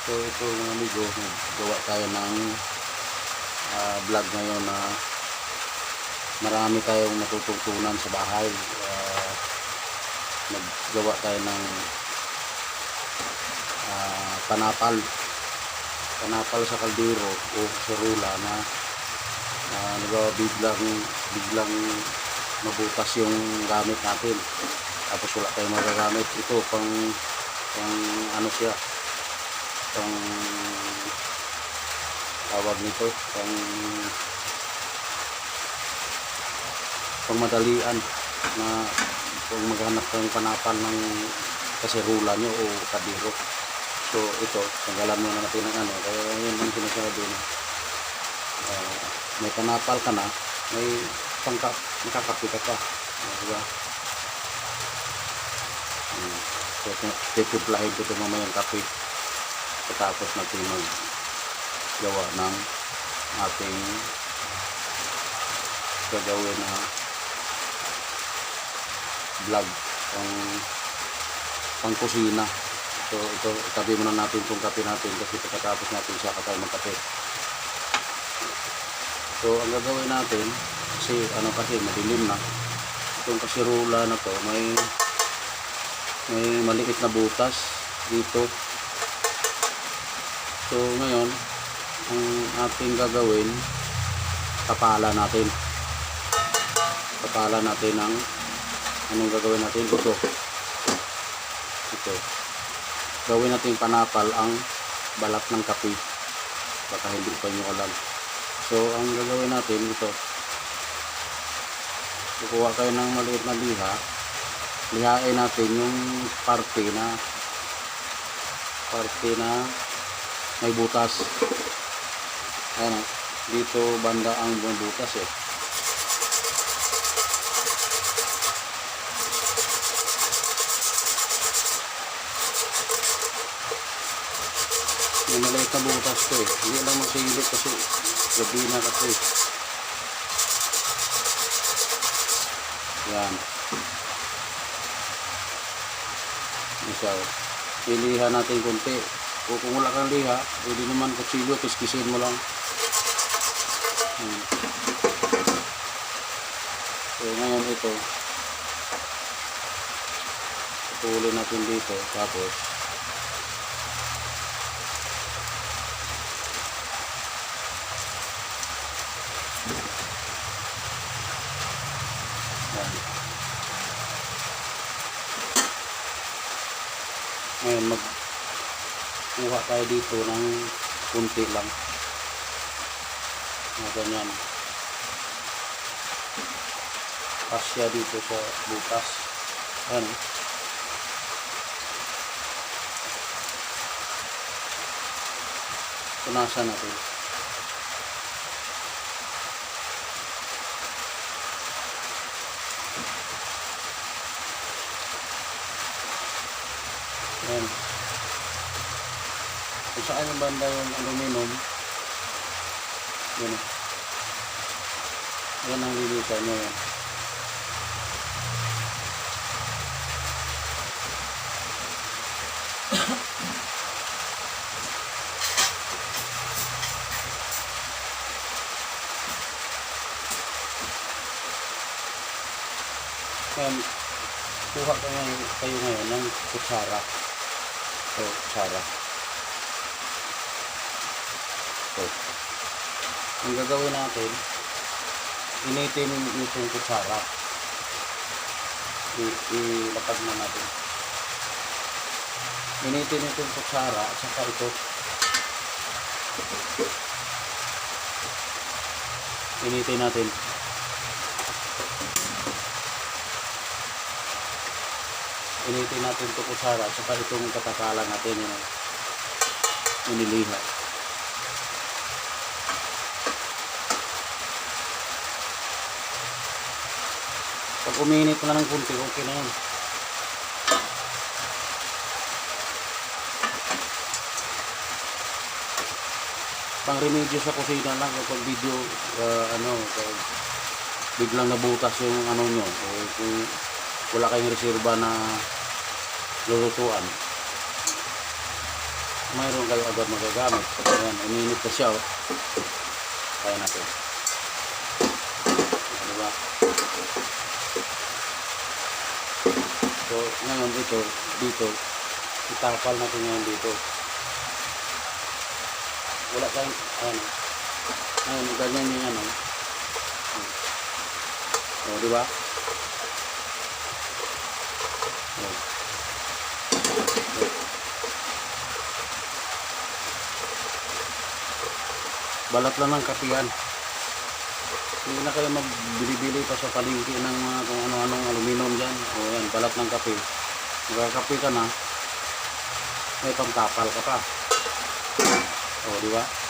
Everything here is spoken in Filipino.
So ito mga amigo, gawa tayo ng vlog ngayon na marami tayong matututunan sa bahay. Naggawa tayo ng panapal sa kaldero o sa rula na biglang mabutas yung gamit natin, tapos wala tayong magagamit. Ito pang ano siya, pang tawag nito, pang madalian na kung maghanap kayong panapal ng kaserula nyo o kadiro. So ito, tanggalan muna natin ng ano, kaya yun ang sinasabi na may panapal ka na, may makakapi ka pa, diba? So titimplahin ko ito mamayang kape tapos natin maggawa ng ating gagawin na vlog pang kusina. So ito, itabi muna natin itong kape natin kasi pagkatapos natin siya tayo magkape. So ang gagawin natin, kasi madilim na, itong kasirula na to may maliit na butas dito. So ngayon ang ating gagawin, kapalan natin ang anong gagawin natin, ito gawin natin panapal ang balat ng kape, baka hindi pa nyo alam. So ang gagawin natin, ito, kukuha kayo ng maliit na lihain natin yung parte na may butas. Ayan, dito banda ang butas may maliit na butas to hindi lang masilip kasi gabi na kasi. Yan, isa, iliha natin konti, o kung wala kang liha, pwede naman kutsilyo, kiskisin mo lang. So ngayon ito, putulin natin dito, tapos ngayon magkuha tayo dito ng kunti lang na ganyan, pasya dito sa butas. Ayan, punasan natin. Ayan, kung saan yung banda yung aluminum, yan ang lilisan nyo yan. Ayan, kuha kayo ngayon ng kutsara. So, kutsara. So, ang gagawin natin, initin itong kutsara. Ilapag na natin. Initin itong kutsara at saka ito. Initin natin. Initin natin ito kutsara at saka itong katakalan natin yung iniliha. Pag uminit na ng kunti, okay na yan. Pang remedyo sa kusina lang kapag video pag biglang nabutas yung ano nyo, o kung wala kayong reserba na lulutuan, mayroon kayo agad magagamit. Ayan, uminit na siya, oh. Kaya natin. Ayan, diba? So, ngayon dito, itapal natin ngayon dito. Wala tayong, ayan, ngayon, ganyan yung ano. O, diba? O. Balat lang ng kapihan. Hindi na kayo magbili-bili pa sa palengke ng mga kung ano-anong aluminum dyan. O yan, balat ng kape. Magkakape ka na, may pangtapal ka pa. O, di ba?